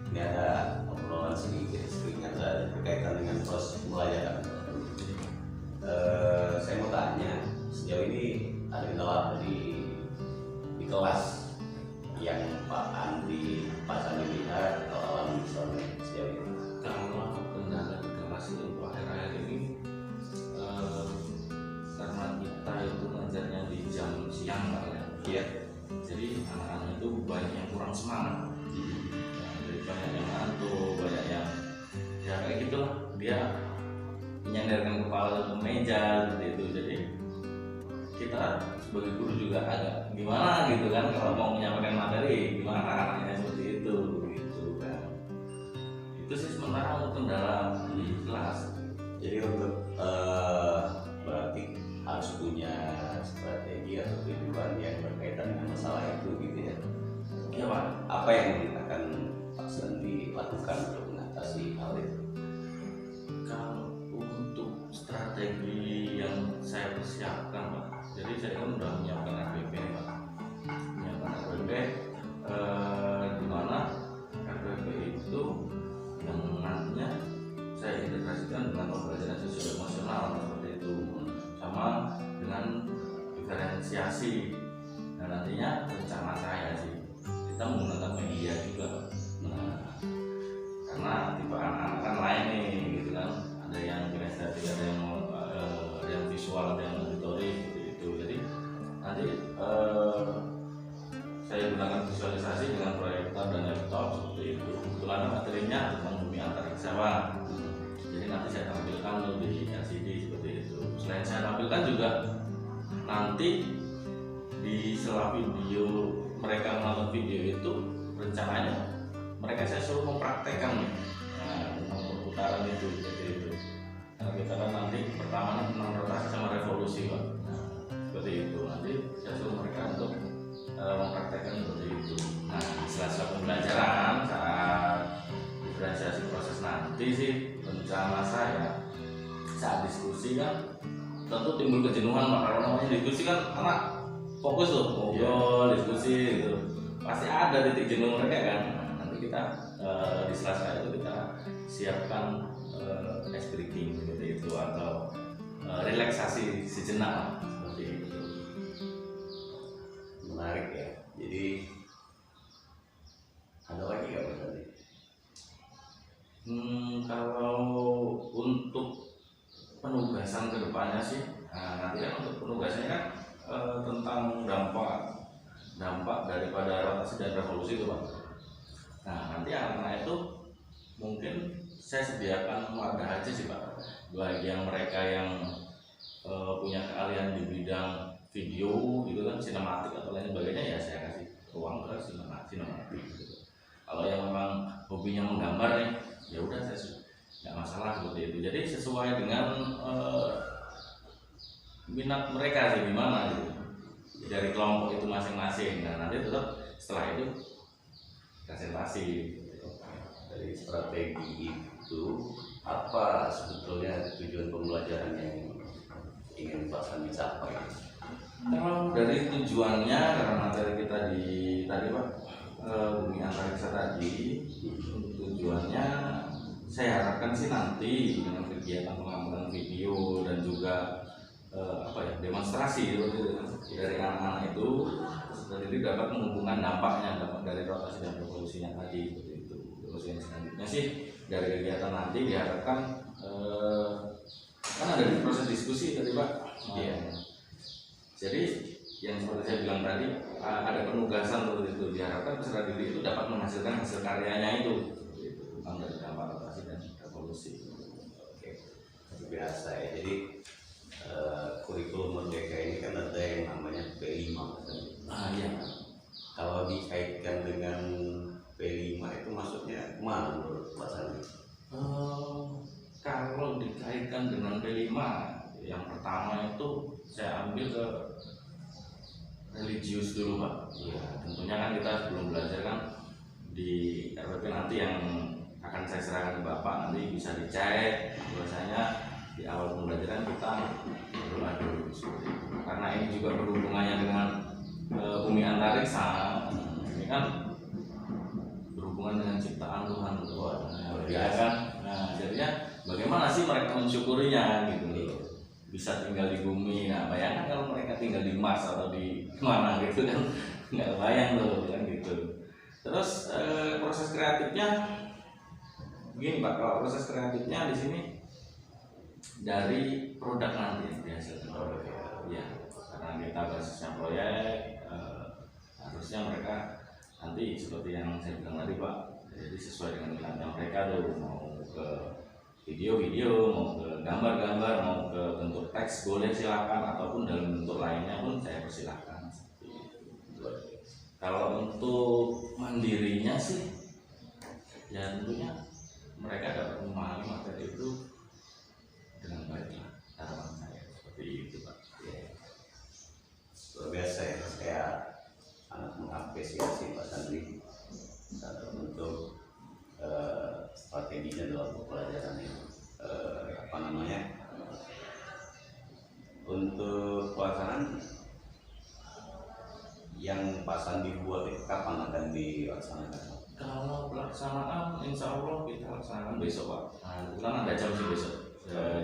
Ini ada obrolan sedikit sebenarnya berkaitan dengan proses pembelajaran. Saya mau tanya, sejauh ini ada kendala di kelas yang Pak Andri, Pak Sandi lihat atau alami misalnya sejauh ini? Kalau kendala di kelas itu akhir-akhir ini karena kita itu ngajarnya di jam siang Pak ya. Iya. Jadi anak-anak itu banyak yang kurang semangat. Jadi banyak yang ngantuk, banyak yang ya kayak gitulah, dia menyandarkan kepala ke meja seperti itu. Jadi kita sebagai guru juga agak gimana gitu kan kalau mau menyampaikan materi, gimana anaknya seperti itu gitu kan. Itu sih sementara untuk kendala di kelas. Jadi untuk berarti harus punya strategi atau tujuan yang berkaitan dengan masalah itu gitu ya. Iya Pak. Apa yang akan Pak Sandi lakukan untuk mengatasi hal itu? Kalau untuk strategi yang saya persiapkan Pak, jadi saya kan udah menyiapkan RPP nih Pak, menyiapkan RPP di mana RPP itu yang nantinya saya integrasikan dengan pembelajaran sosial emosional seperti itu, sama dengan diferensiasi. Nah nantinya rencana saya sih kita menggunakan media juga. Nah, karena tipe anak-anak kan lain nih gitu kan, ada yang kinestetik, ada yang visual, ada yang auditory seperti itu. Jadi nanti saya gunakan visualisasi dengan proyektor dan laptop seperti itu. Kebetulan materinya tentang bumi antariksa. Jadi nanti saya tampilkan di LCD seperti itu. Selain saya tampilkan juga nanti di sela video mereka menonton video itu rencananya mereka saya suruh mempraktekkan tentang perputaran itu seperti itu. Nah, kita kan nanti pertama tentang rotasi sama revolusi Pak. Nah, seperti itu nanti saya suruh mereka untuk mempraktekkan seperti itu. Nah di sela-sela pembelajaran saat diferensiasi proses nanti sih rencana saya saat diskusi kan tentu timbul kejenuhan Pak. Kalau namanya diskusi kan anak fokus tuh ngobrol diskusi gitu, pasti ada titik jenuh mereka kan. Nanti kita di sela-sela itu kita siapkan ice breaking seperti itu atau relaksasi sejenak seperti itu. Menarik ya. Jadi ada lagi nggak Pak Sandi? Kalau untuk penugasan kedepannya sih, nah, nanti kan untuk penugasannya kan tentang dampak daripada rotasi dan revolusi itu Pak. Nah nanti anak-anak itu mungkin saya sediakan wadah aja sih Pak, bagi yang mereka yang punya keahlian di bidang video gitu kan, sinematik atau lain sebagainya, ya saya kasih ruang ke sinematik gitu. Kalau yang memang hobinya menggambar nih, ya udah saya nggak masalah seperti itu. Jadi sesuai dengan minat mereka sih gimana gitu dari kelompok itu masing-masing. Nah nanti tetap setelah itu presentasi. Dari strategi itu apa sebetulnya tujuan pembelajaran yang ingin Pak Sandi capai? Kalau dari tujuannya, karena materi kita di tadi Pak, bumi antariksa tadi, untuk tujuannya saya harapkan sih nanti dengan kegiatan pengamatan video dan juga demonstrasi dari anak-anak itu seperti itu dapat menghubungkan dampaknya, dampak dari rotasi dan revolusinya tadi seperti itu. Terus yang selanjutnya sih dari kegiatan nanti diharapkan kan ada di proses diskusi tadi Pak. Iya. Jadi yang seperti saya bilang tadi ada penugasan seperti itu, diharapkan peserta didik itu dapat menghasilkan hasil karyanya itu tentang dari dampak rotasi dan revolusi. Oke, biasa ya. Jadi kurikulum Merdeka ini kan ada yang namanya P5 kan? Iya. Kalau dikaitkan dengan P5 itu maksudnya mana menurut Pak Sandi? Kalau dikaitkan dengan P5, yang pertama itu saya ambil ke religius dulu Pak. Ya, tentunya kan kita sebelum belajar kan di RPP nanti yang akan saya serahkan ke Bapak nanti bisa dicek bahwasanya di awal pembelajaran kita berdoa dulu seperti itu. Karena ini juga berhubungannya dengan bumi antariksa, ini kan berhubungan dengan cipta jutaan puluhan Wah, ya kan. Nah jadinya bagaimana sih mereka mensyukurinya gitu loh, bisa tinggal di bumi. Nah bayangkan kalau mereka tinggal di Mars atau di mana gitu kan, nggak bayang loh kan gitu. Terus proses kreatifnya begini Pak, kalau proses kreatifnya di sini dari produk nanti yang dihasilkan ya, karena kita basisnya proyek, harusnya mereka nanti seperti yang saya bilang tadi Pak, jadi sesuai dengan minatnya mereka tuh, mau ke video-video, mau ke gambar-gambar, mau ke bentuk teks boleh silakan, ataupun dalam bentuk lainnya pun saya persilahkan. Kalau untuk mandirinya sih ya tentunya mereka dapat memahami materi itu dengan baik lah, harapan saya seperti itu Pak. Luar biasa ya, saya sangat mengapresiasi Pak Sandi untuk strateginya dalam pembelajaran ini. Untuk pelaksanaan yang Pak Sandi buat itu kapan akan dilaksanakan? Kalau pelaksanaan insya Allah kita laksanakan besok Pak. Nah, kebetulan ada jam sih besok,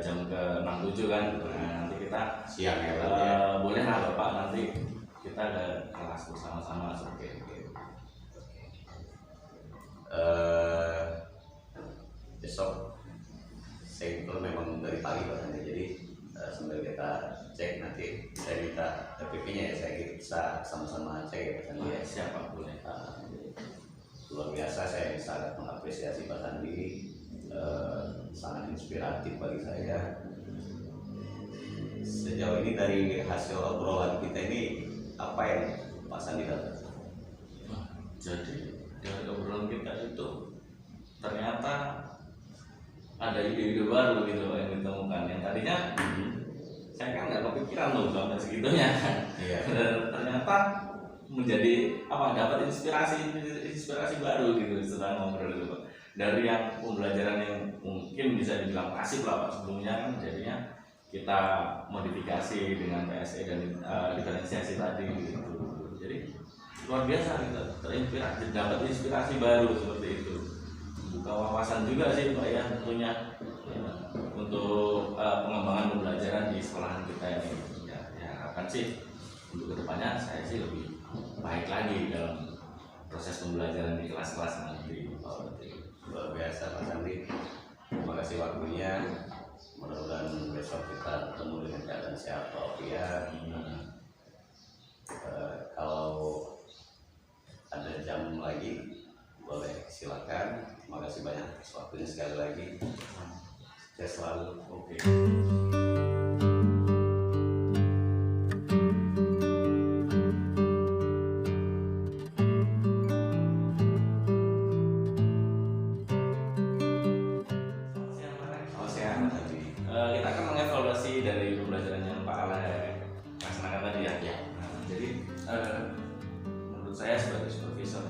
jam ke 6-7 kan. Nah, nanti kita Siang ya Pak? boleh lah Bapak, nanti kita ada kelas bersama-sama seperti itu. Besok saya itu memang dari pagi Pak Sandi, jadi sambil kita cek nanti saya minta TPP-nya ya, saya bisa sama-sama cek ya Pak Sandi ya. Siapa boleh. Luar biasa, saya sangat mengapresiasi Pak Sandi, sangat inspiratif bagi saya. Sejauh ini dari hasil obrolan kita ini apa yang Pak Sandi dapat? Jadi dari obrolan kita itu ternyata ada ide-ide baru gitu yang ditemukan, yang tadinya saya kan nggak kepikiran loh sampai segitunya. Iya. Ternyata menjadi dapat inspirasi baru gitu setelah ngobrol itu Pak. Dari yang pembelajaran yang mungkin bisa dibilang pasif lah Pak sebelumnya, kan jadinya kita modifikasi dengan PSE dan diferensiasi tadi gitu. Jadi luar biasa kita terinspirasi, dapat inspirasi baru seperti itu. Buka wawasan juga sih Pak ya tentunya ya, untuk pengembangan pembelajaran di sekolahan kita ini. Ya harapan sih untuk kedepannya saya sih lebih baik lagi dalam proses pembelajaran di kelas-kelas nanti. Luar biasa Pak Sandi, terima kasih waktunya. Mudah-mudahan besok kita ketemu dengan keadaan sehat walafiat. Kalau ada jam lagi boleh silakan. Terima kasih banyak waktunya sekali lagi. Saya selalu oke. Kita akan mengevaluasi dari pembelajaran yang Pak Ale laksanakan tadi ya. Nah, jadi menurut saya sebagai supervisor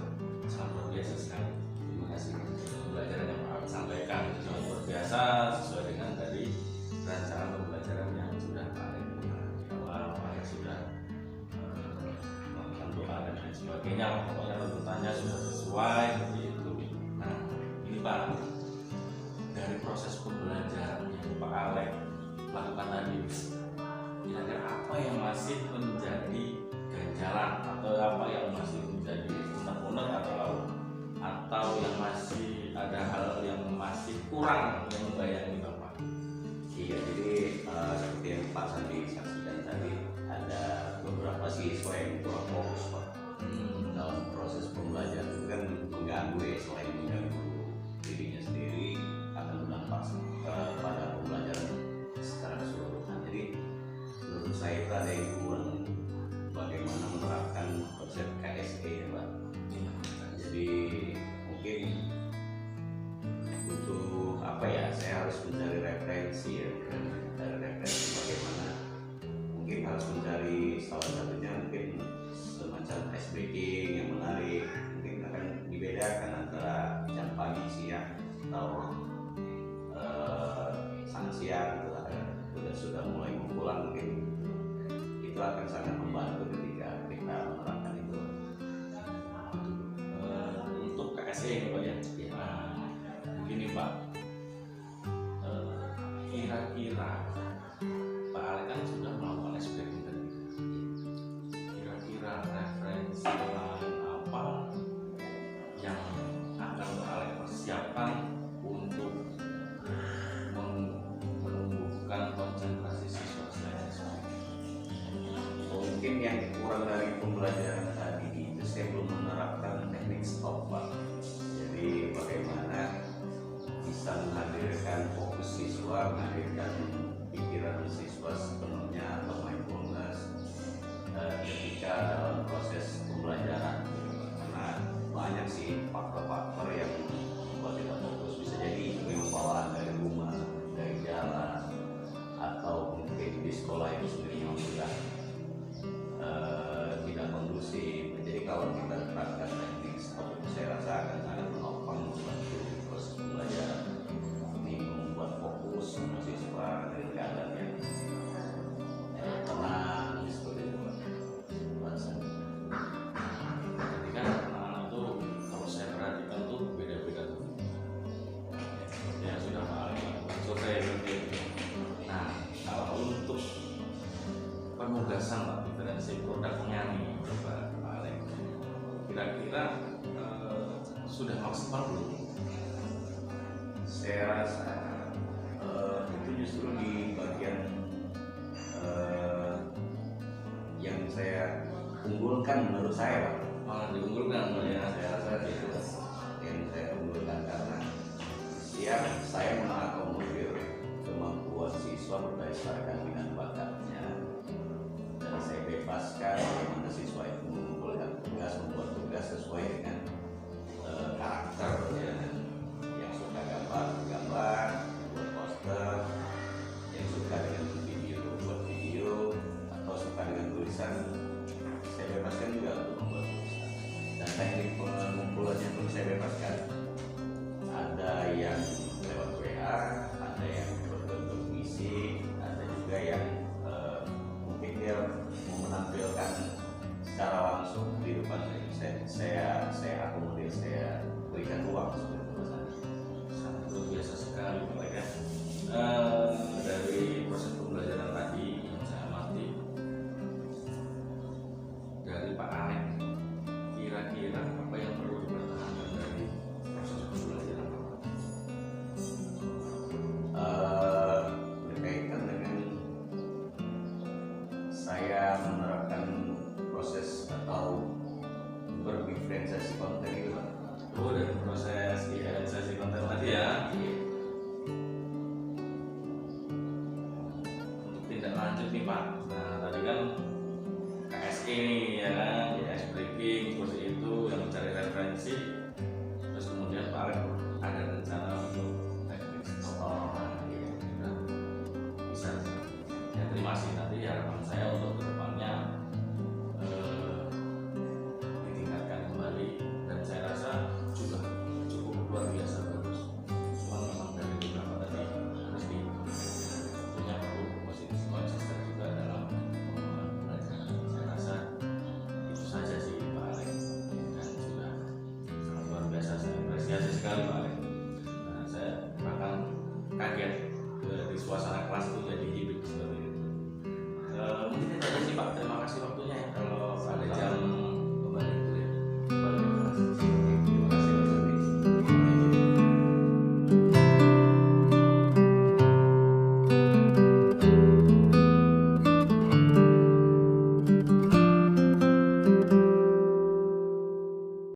sangat luar biasa sekali. Terima kasih pembelajaran yang Pak Ale sampaikan, sangat luar biasa sesuai dengan tadi rancangan pembelajaran yang sudah Pak Ale di awal. Pak Ale sudah melakukan doa dan lain sebagainya. Pokoknya tuntutannya sudah sesuai seperti itu. Nah ini Pak, dari proses pembelajaran yang Pak Ale lakukan tadi, kira-kira apa yang masih menjadi ganjalan atau apa yang masih menjadi unek-unek atau yang masih ada hal yang masih kurang yang membayangi Bapak? Iya, jadi seperti yang Pak Sandi saksikan tadi, ada beberapa siswa yang kurang fokus Pak dalam proses pembelajaran. Itu kan mengganggu ya, selain mengganggu dirinya sendiri akan berdampak pada pembelajaran secara keseluruhan. Jadi menurut saya itu ada yang kurang bagaimana menerapkan konsep KSE ya Pak. Jadi mungkin butuh apa ya, saya harus mencari referensi ya, mencari referensi bagaimana, mungkin harus mencari salah satunya mungkin semacam SBK yang menarik, mungkin akan dibedakan antara jam pagi, siang atau siang sudah mulai pulang, mungkin itu akan sangat membantu ketika kita menerapkan itu. Untuk KSE ini Pak ya, Pak, kira-kira Pak Alek kan sudah melakukan SBM tadi. Kira-kira referensi lain apa yang akan Pak Alek persiapkan untuk menumbuhkan konsentrasi siswa selain SBM? Mungkin yang kurang dari pembelajaran tadi itu saya belum menerapkan teknik stop, Pak. Jadi bagaimana bisa menghadirkan fokus siswa, menghadirkan pikiran siswa sepenuhnya atau mindfulness ketika dalam proses pembelajaran. Karena banyak sih faktor-faktor yang membuat kita fokus, bisa jadi memang bawaan dari rumah, dari jalan, atau mungkin di sekolah itu sendiri yang sudah tidak kondusif. Jadi kalau kita terapkan teknik stop, saya rasa akan sangat menopang membantu proses pembelajaran ini, membuat fokus mahasiswa dari keadaan yang tenang seperti itu, Pak. Jadi kan anak-anak itu kalau saya perhatikan tuh beda-beda tuh. Ya sudah Pak Alek lakukan survei seperti itu. Nah, kalau untuk penugasan Pak diferensi produknya nih, Pak Alek, kira-kira sudah maksimal belum? Saya rasa itu justru di bagian yang saya unggulkan menurut saya, Pak. Malah diunggulkan Pak ya. Saya rasa itu